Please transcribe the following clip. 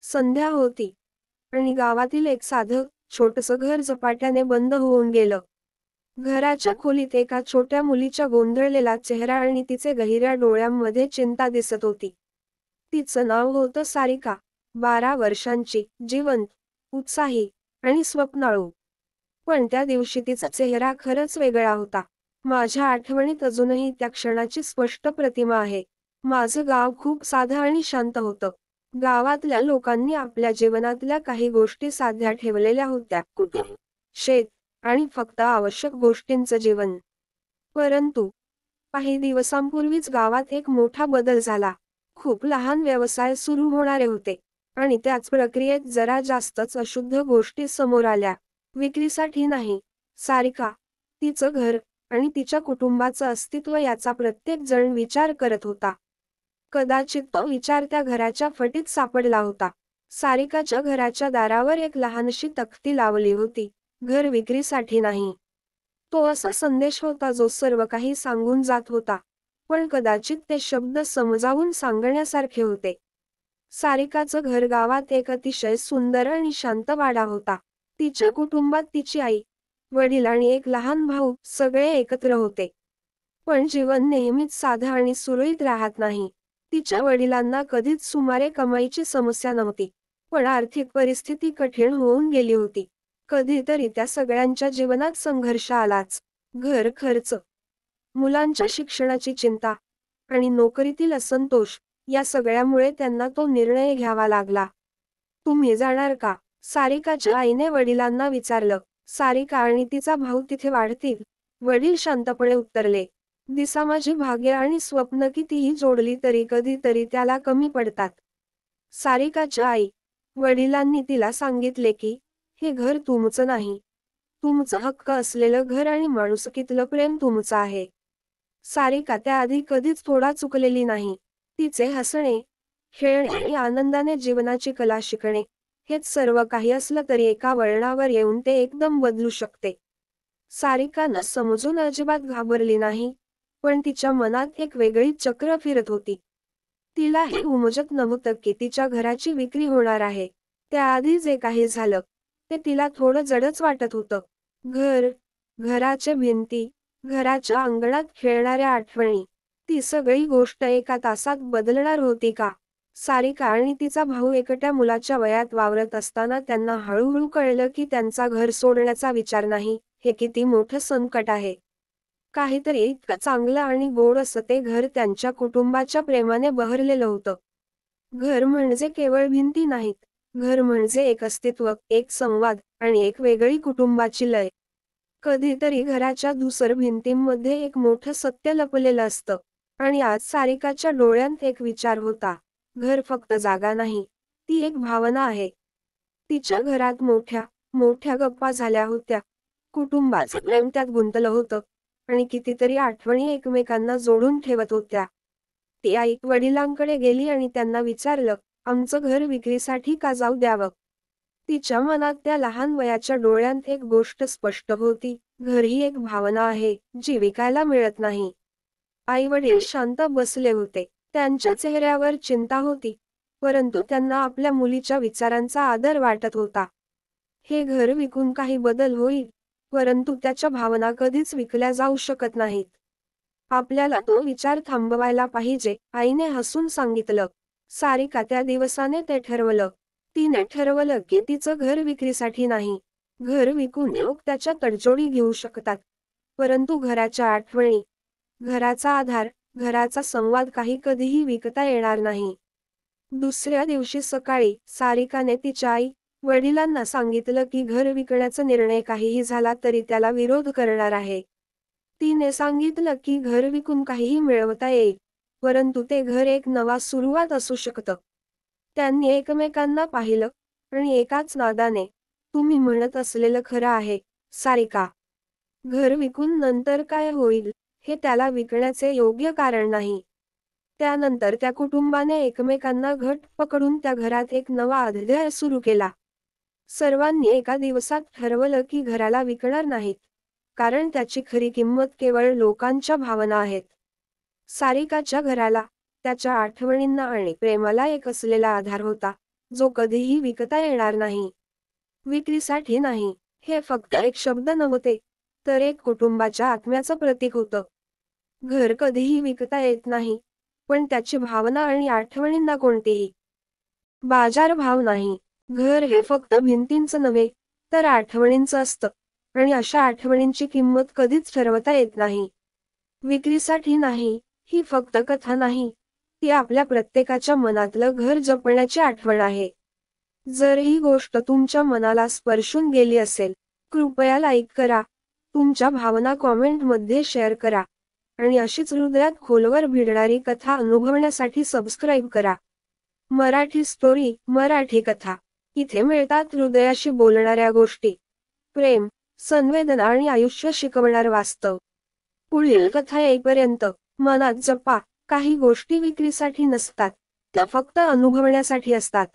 संध्या होती आणि गावातील एक साधं छोटंसं घर झपाट्याने बंद होऊन गेलं. घराच्या खोलीत एका छोट्या मुलीचा गोंधळलेला चेहरा आणि तिचे गहिऱ्या डोळ्यांमध्ये चिंता दिसत होती. तिचं नाव होतं सारिका, 12 वर्षांची, जिवंत, उत्साही आणि स्वप्नाळू. पण त्या दिवशी तिचा चेहरा खरंच वेगळा होता. माझ्या आठवणीत अजूनही त्या क्षणाची स्पष्ट प्रतिमा आहे. माझं गाव खूप साधं आणि शांत होतं. गावातल्या लोकांनी आपल्या जीवनातल्या काही गोष्टी साध्या ठेवलेल्या होत्या. कुटुंब, शेत आणि फक्त आवश्यक गोष्टींचं जीवन. परंतु काही दिवसांपूर्वीच गावात एक मोठा बदल झाला. खूप लहान व्यवसाय सुरू होणारे होते आणि त्याच प्रक्रियेत जरा जास्तच अशुद्ध गोष्टी समोर आल्या. विक्रीसाठी नाही, सारिका, तिचं घर आणि तिच्या कुटुंबाचं अस्तित्व याचा प्रत्येक जण विचार करत होता. कदाचित तो विचार त्या घराच्या फटीत सापडला होता. सारिकाच्या घराच्या दारावर एक लहानशी तक्ती लावली होती, घर विक्रीसाठी नाही. तो असा संदेश होता जो सर्व काही सांगून जात होता, पण कदाचित ते शब्द समजावून सांगण्यासारखे होते. सारिकाचं घर गावात एक अतिशय सुंदर आणि शांत वाडा होता. तिच्या कुटुंबात तिची आई, वडील आणि एक लहान भाऊ सगळे एकत्र होते. पण जीवन नेहमीच साधं आणि सुरळीत राहत नाही. तिच्या वडिलांना कधीच सुमारे कमाईची समस्या नव्हती, पण आर्थिक परिस्थिती कठीण होऊन गेली होती. कधीतरी त्या सगळ्यांच्या जीवनात संघर्ष आलाच. घर खर्च, मुलांच्या शिक्षणाची चिंता आणि नोकरीतील असंतोष या सगळ्यामुळे त्यांना तो निर्णय घ्यावा लागला. तुम्ही जाणार का? सारिकाच्या आईने वडिलांना विचारलं. सारिका आणि तिचा भाऊ तिथे वाढतील? वडील शांतपणे उत्तरले. दिसा माझी भाग्य आणि स्वप्न कितीही जोडली तरी कधीतरी त्याला कमी पडतात. सारिकाच्या आई, वडिलांनी तिला सांगितले की हे घर तुमचं नाही. तुमचं हक्क असलेलं घर आणि माणुसकीतलं प्रेम तुमचं आहे. सारिका त्याआधी कधीच थोडा चुकलेली नाही. तिचे हसणे, खेळणे आणि आनंदाने जीवनाची कला शिकणे, हेच सर्व काही असलं तरी एका वळणावर येऊन ते एकदम बदलू शकते. सारिका न समजून अजिबात घाबरली नाही, पण तिच्या मनात एक वेगळी चक्र फिरत होती. तिला हे उमजत नव्हतं की तिच्या घराची विक्री होणार आहे. त्याआधी जे काही झालं, ते तिला थोडं जडच वाटत होतं. घर, घराच्या भिंती, घराच्या अंगणात खेळणाऱ्या आठवणी, ती सगळी गोष्ट एका तासात बदलणार होती का? सारिका आणि तिचा भाऊ एकट्या मुलाच्या वयात वावरत असताना त्यांना हळूहळू कळलं की त्यांचा घर सोडण्याचा विचार नाही, हे किती मोठं संकट आहे. काहीतरी इतकं चांगलं आणि गोड असं ते घर त्यांच्या कुटुंबाच्या प्रेमाने बहरलेलं होतं. घर म्हणजे केवळ भिंती नाहीत. घर म्हणजे एक अस्तित्व, एक संवाद आणि एक वेगळी कुटुंबाची लय. कधीतरी घराच्या धूसर भिंतींमध्ये एक मोठं सत्य लपलेलं असतं. आणि आज सारिकाच्या डोळ्यात एक विचार होता. घर फक्त जागा नाही, ती एक भावना आहे. तिच्या घरात मोठ्या मोठ्या गप्पा झाल्या होत्या. कुटुंबाचं प्रेम त्यात गुंतलं होतं आणि कितीतरी आठवणी एकमेकांना जोडून ठेवत होत्या. ती आई वडिलांकडे गेली आणि त्यांना विचारलं, आमचं घर विक्रीसाठी का जाऊ द्यावं? तिच्या मनात त्या लहान वयाच्या डोळ्यांत एक गोष्ट स्पष्ट होती, घर ही एक भावना आहे, जी विकायला मिळत नाही. आई वडील शांत बसले होते. त्यांच्या चेहऱ्यावर चिंता होती, परंतु त्यांना आपल्या मुलीच्या विचारांचा आदर वाटत होता. हे घर विकून काही बदल होईल, परंतु त्याच्या भावना कधीच विकल्या जाऊ शकत नाहीत. आपल्याला तो विचार थांबवायला पाहिजे, आईने हसून सांगितलं. सारिका त्या दिवसाने ते ठरवलं. तिने ठरवलं की तिचं घर विक्रीसाठी नाही. घर विकून लोक त्याच्या तडजोडी घेऊ शकतात, परंतु घराच्या आठवणी, घराचा आधार, घराचा संवाद काही कधीही विकता येणार नाही. दुसऱ्या दिवशी सकाळी सारिकाने तिच्या आई वडिलांना सांगितलं की घर विकण्याचा निर्णय काहीही झाला तरी त्याला विरोध करणार आहे. तिने सांगितलं की घर विकून काहीही मिळवता येईल, परंतु ते घर एक नवा सुरुवात असू शकतं. त्यांनी एकमेकांना पाहिलं आणि एकाच नादाने, तुम्ही म्हणत असलेलं खरं आहे, सारिका. घर विकून नंतर काय होईल, हे त्याला विकण्याचे योग्य कारण नाही. त्यानंतर त्या कुटुंबाने एकमेकांना घट्ट पकडून त्या घरात एक नवा अध्याय सुरू केला. सर्वांनी एका दिवसात ठरवलं की घराला विकणार नाहीत, कारण त्याची खरी किंमत केवळ लोकांच्या भावना आहेत. सारिकाच्या घराला, त्याच्या आठवणींना आणि प्रेमाला एक असलेला आधार होता, जो कधीही विकता येणार नाही. विक्रीसाठी नाही, हे फक्त एक शब्द नव्हते, तर एक कुटुंबाच्या आत्म्याचं प्रतीक होतं. घर कधीही विकता येत नाही, पण त्याची भावना आणि आठवणींना कोणतेही बाजारभाव नाही. घर हे फक्त भिंतींचं नव्हे, तर आठवणींचं असतं, आणि अशा आठवणींची किंमत कधीच ठरवता येत नाही. विक्रीसाठी नाही, ही फक्त कथा नाही, ती आपल्या प्रत्येकाच्या मनातलं घर जपण्याची आठवण आहे. जर ही गोष्ट तुमच्या मनाला स्पर्शून गेली असेल, कृपया लाईक करा, तुमच्या भावना कॉमेंटमध्ये शेअर करा, आणि अशीच हृदयात खोलवर भिडणारी कथा अनुभवण्यासाठी सबस्क्राईब करा. मराठी स्टोरी, मराठी कथा. इथे मिळतात हृदयाशी बोलणाऱ्या गोष्टी. प्रेम, संवेदना आणि आयुष्य शिकवणार वास्तव. पुढील कथा येईपर्यंत मनात जपा, काही गोष्टी विक्रीसाठी नसतात, त्या फक्त अनुभवण्यासाठी असतात.